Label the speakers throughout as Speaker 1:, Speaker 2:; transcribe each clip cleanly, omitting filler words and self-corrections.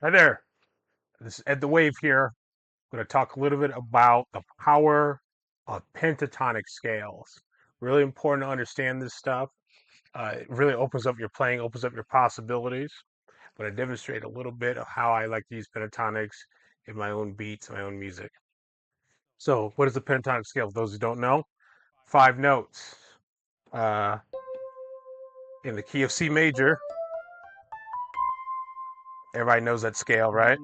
Speaker 1: Hi there. This is Ed the Wave here. I'm going to talk a little bit about the power of pentatonic scales. Really important to understand this stuff. It really opens up your playing, opens up your possibilities. I'm going to demonstrate a little bit of how I like to use pentatonics in my own beats, my own music. So, what is the pentatonic scale? For those who don't know, 5 notes uh, in the key of C major. Everybody knows that scale, right?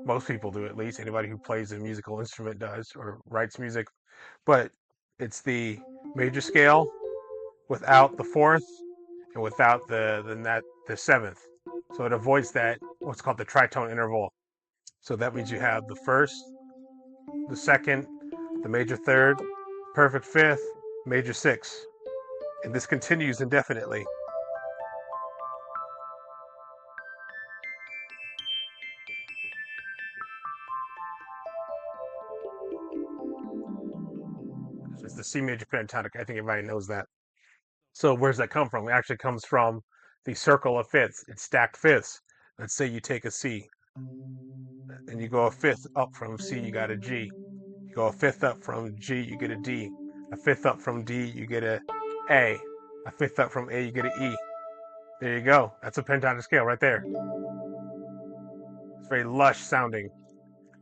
Speaker 1: Most people do, at least. Anybody who plays a musical instrument does or writes music. But it's the major scale without the fourth and without the seventh. So it avoids that what's called the tritone interval. So that means you have the first, the second, the major third, perfect fifth, major sixth. And this continues indefinitely. It's the C major pentatonic. I think everybody knows that. So where's that come from? It actually comes from the circle of fifths. It's stacked fifths. Let's say you take a C and you go a fifth up from C, you got a G. You go a fifth up from G, you get a D. A fifth up from D, you get a A. A fifth up from A, you get an E. There you go. That's a pentatonic scale right there. It's very lush sounding.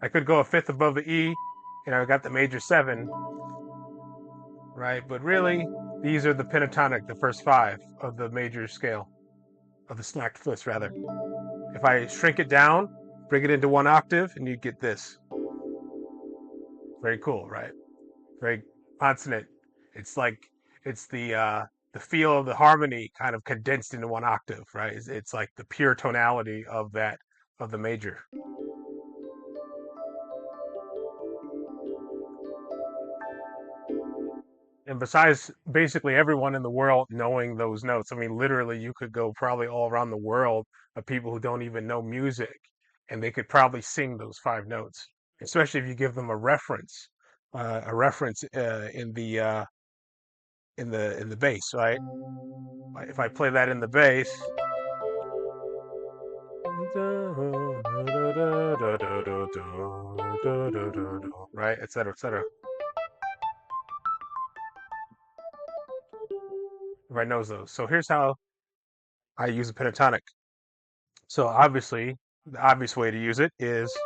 Speaker 1: I could go a fifth above the E, and I got the major seven, right? But really, these are the pentatonic, the first five of the major scale, of the stacked fifths rather. If I shrink it down, bring it into one octave, and you get this. Very cool, right? Very consonant. It's like it's the feel of the harmony kind of condensed into one octave, right? It's like the pure tonality of that of the major. And besides basically everyone in the world knowing those notes, I mean, literally, you could go probably all around the world of people who don't even know music, and they could probably sing those 5 notes, especially if you give them a reference in the bass, right? If I play that in the bass, right, etc., etc. Everybody knows those. So here's how I use a pentatonic. So obviously, the obvious way to use it is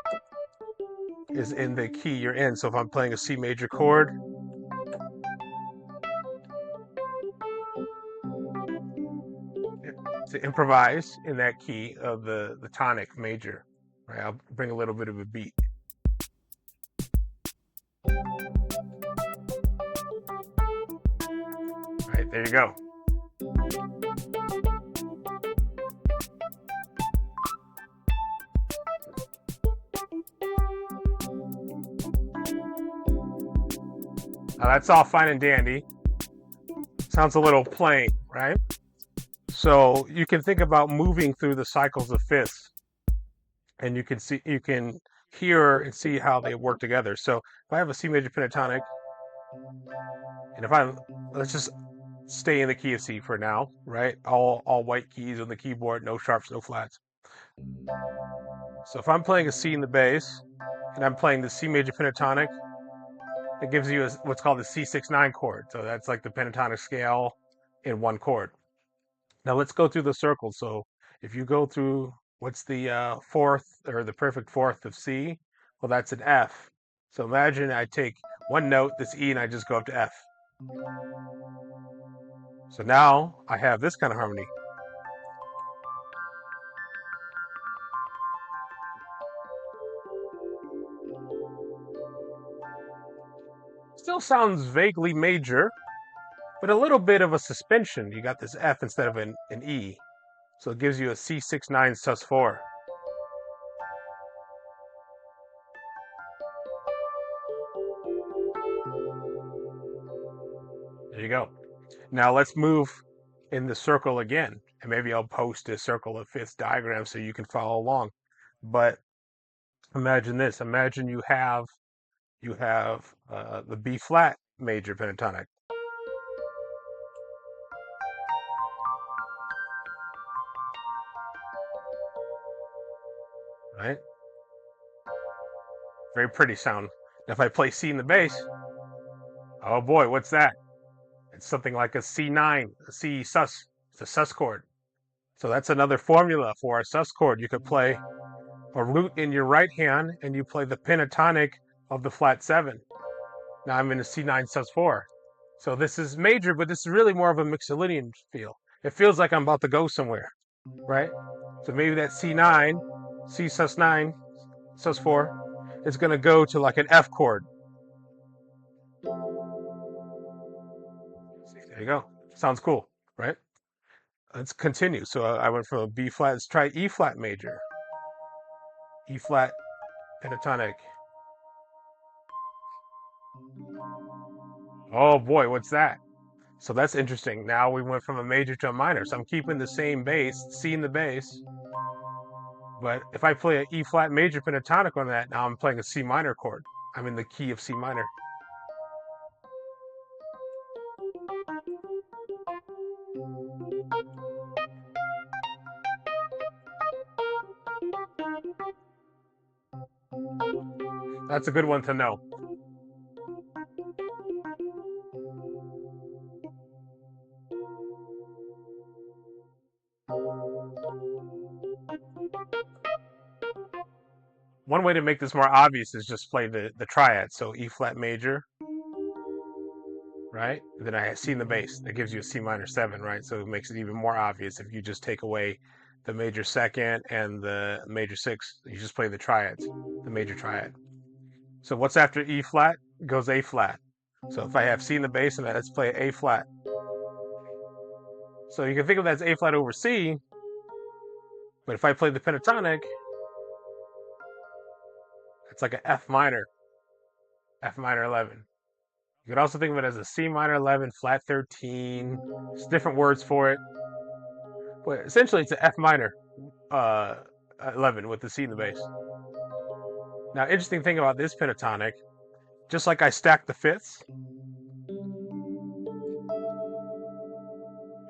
Speaker 1: in the key you're in. So if I'm playing a C major chord, to improvise in that key of the tonic major, right? I'll bring a little bit of a beat. Right, there you go. Now that's all fine and dandy. Sounds a little plain, right? So you can think about moving through the cycles of fifths, and you can hear and see how they work together. So if I have a C major pentatonic, and if I let's just stay in the key of C for now, right? All white keys on the keyboard, no sharps, no flats. So if I'm playing a C in the bass, and I'm playing the C major pentatonic, it gives you what's called the C69 chord. So that's like the pentatonic scale in one chord. Now let's go through the circle. So if you go through what's the fourth or the perfect fourth of C, well, that's an F. So imagine I take one note, this E, and I just go up to F. So now I have this kind of harmony. Still sounds vaguely major, but a little bit of a suspension. You got this F instead of an E. So it gives you a C69 sus4. There you go. Now let's move in the circle again. And maybe I'll post a circle of fifths diagram so you can follow along. But imagine this. Imagine you have the B flat major pentatonic. right? Very pretty sound. If I play C in the bass, oh boy, what's that? It's something like a C9, a C sus. It's a sus chord. So that's another formula for a sus chord. You could play a root in your right hand and you play the pentatonic of the flat 7. Now I'm in a C9 sus4. So this is major, but this is really more of a Mixolydian feel. It feels like I'm about to go somewhere, right? So maybe that C9, C sus9, sus4 is going to go to like an F chord. There you go. Sounds cool, right? Let's continue. So I went from a B flat. Let's try E flat major. E flat pentatonic. Oh boy, what's that? So that's interesting. Now we went from a major to a minor. So I'm keeping the same bass, C in the bass. But if I play an E flat major pentatonic on that, now I'm playing a C minor chord. I'm in the key of C minor. That's a good one to know. One way to make this more obvious is just play the triad. So E flat major, right? And then I have C in the bass. That gives you a C minor 7, right? So it makes it even more obvious if you just take away the major second and the major 6. You just play the triads, the major triad. So what's after E flat? Goes A flat. So if I have C in the bass and let's play A flat. So you can think of that as A flat over C, but if I play the pentatonic, it's like an F minor 11. You could also think of it as a C minor 11, flat 13. There's different words for it. But essentially, it's an F minor uh, 11 with the C in the bass. Now, interesting thing about this pentatonic, just like I stacked the fifths,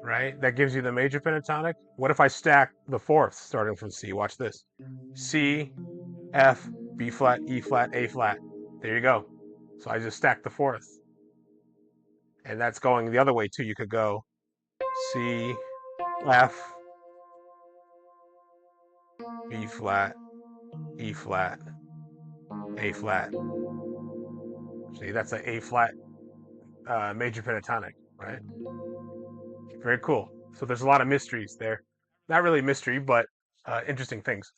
Speaker 1: right? That gives you the major pentatonic. What if I stack the fourths starting from C? Watch this. C, F, B flat, E flat, A flat. There you go. So I just stacked the fourths. And that's going the other way too. You could go C, F, B flat, E flat, A flat. See, that's an A flat major pentatonic, right? Very cool. So there's a lot of mysteries there. Not really mystery, but interesting things.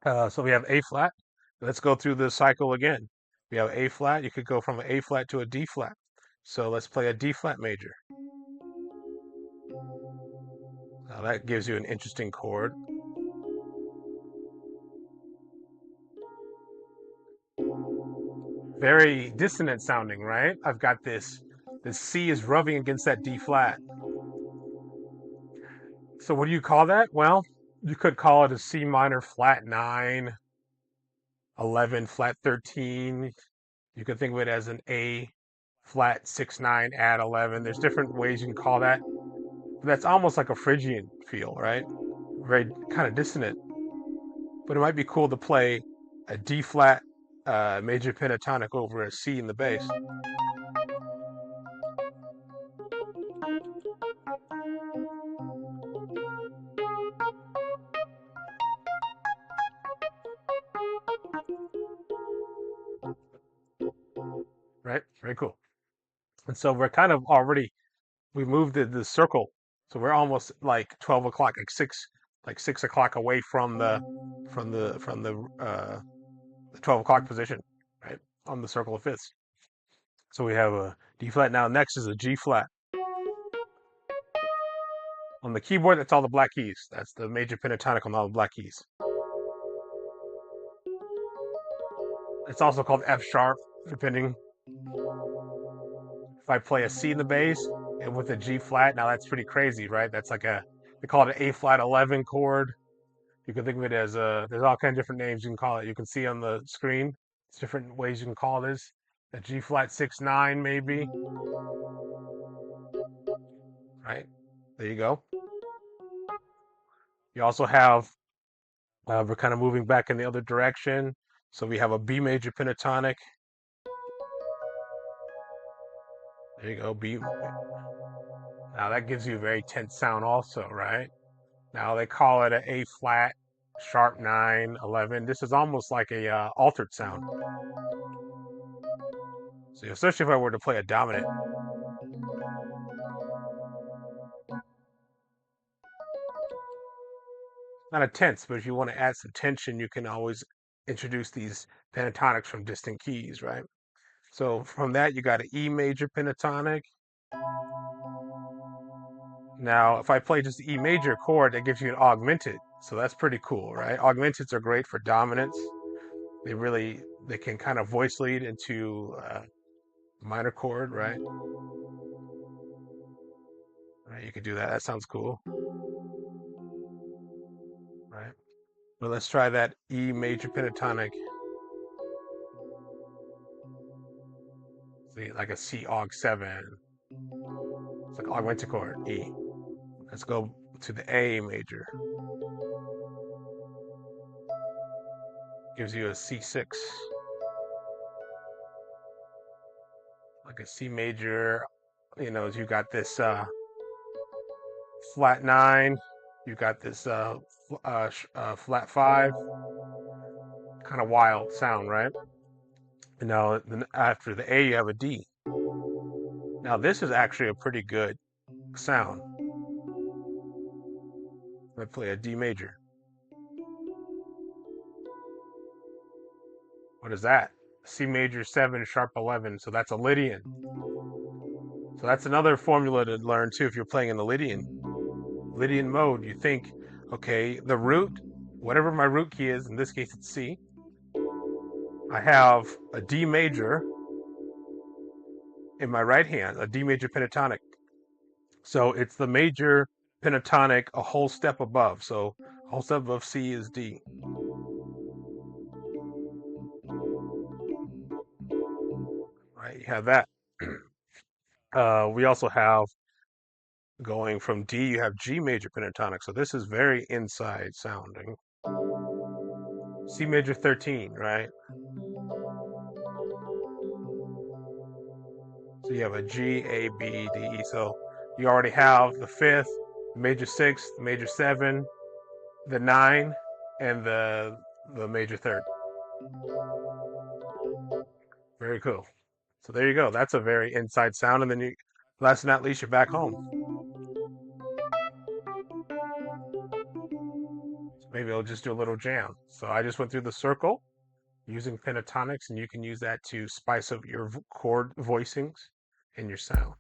Speaker 1: So we have A flat. Let's go through the cycle again. We have A flat. You could go from an A flat to a D flat. So let's play a D flat major. Now that gives you an interesting chord. Very dissonant sounding, right? I've got this C is rubbing against that D flat. So what do you call that? Well, you could call it a C minor flat 9, 11 flat 13. You could think of it as an A flat 6-9 add 11. There's different ways you can call that. But that's almost like a Phrygian feel, right? Very kind of dissonant. But it might be cool to play a D flat major pentatonic over a C in the bass. Right? Very cool. And so we're kind of already we moved the circle, so we're almost like 12 o'clock, like 6 o'clock away from the 12 o'clock position, right, on the circle of fifths. So we have a D flat. Now next is a G flat. On the keyboard, that's all the black keys. That's the major pentatonic on all the black keys. It's also called F sharp, depending. If I play a C in the bass and with a G flat, now that's pretty crazy, right? That's like they call it an A flat 11 chord. You can think of it as there's all kinds of different names you can call it. You can see on the screen, it's different ways you can call this. A G flat 6-9 maybe, right? There you go. You also have We're kind of moving back in the other direction. So we have a B major pentatonic. There you go, B. Now that gives you a very tense sound also, right? Now they call it an A flat, sharp 9, 11. This is almost like a altered sound. So especially if I were to play a dominant. Not a tense, but if you want to add some tension, you can always introduce these pentatonics from distant keys, right? So from that, you got an E major pentatonic. Now, if I play just the E major chord, that gives you an augmented. So that's pretty cool, right? Augmenteds are great for dominance. They can kind of voice lead into minor chord, right? Right, you can do that. That sounds cool, right? But let's try that E major pentatonic. See, like a C aug 7. It's like augmented chord, E. Let's go to the A major. Gives you a C6. Like a C major. You got this flat 9. You got this flat 5. Kind of wild sound, right? And now then after the A, you have a D. Now this is actually a pretty good sound. Let's play a D major. What is that? C major 7, sharp 11. So that's a Lydian. So that's another formula to learn too if you're playing in the Lydian mode. You think, okay, the root, whatever my root key is, in this case it's C. I have a D major in my right hand, a D major pentatonic. So it's the major pentatonic a whole step above. So a whole step above C is D. Right, you have that. We also have going from D, you have G major pentatonic. So this is very inside sounding. C major 13, right? So you have a G, A, B, D, E. So you already have the fifth, the major 6, the major 7, the 9, and the major third. Very cool. So there you go. That's a very inside sound. And then last but not least, you're back home. So maybe I'll just do a little jam. So I just went through the circle using pentatonics, and you can use that to spice up your chord voicings and your sound.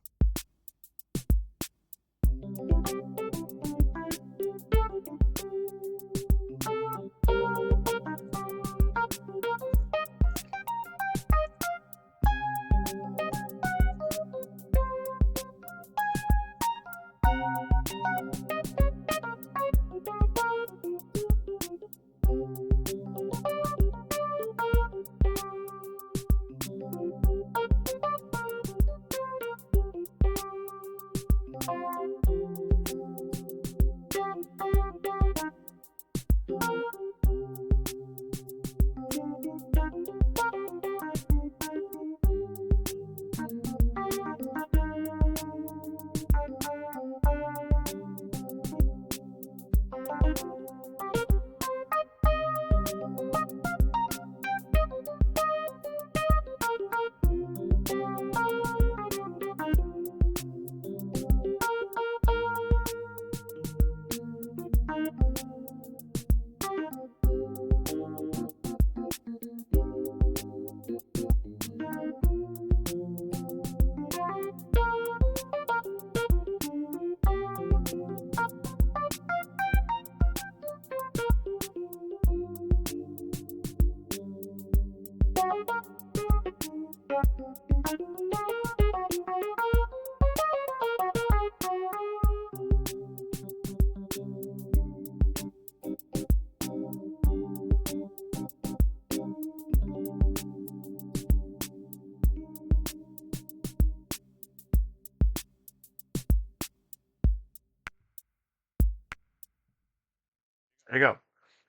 Speaker 1: There you go.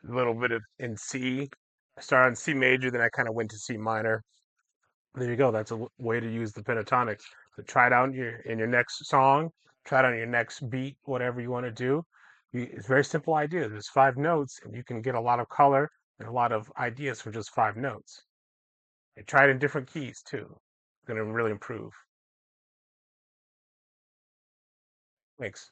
Speaker 1: a little bit of in C. I started on C major, then I kind of went to C minor. There you go. That's a way to use the pentatonics. So try it out in your next song. Try it on your next beat, whatever you want to do. It's a very simple idea. There's 5 notes, and you can get a lot of color and a lot of ideas from just 5 notes. And try it in different keys too. It's going to really improve. Thanks.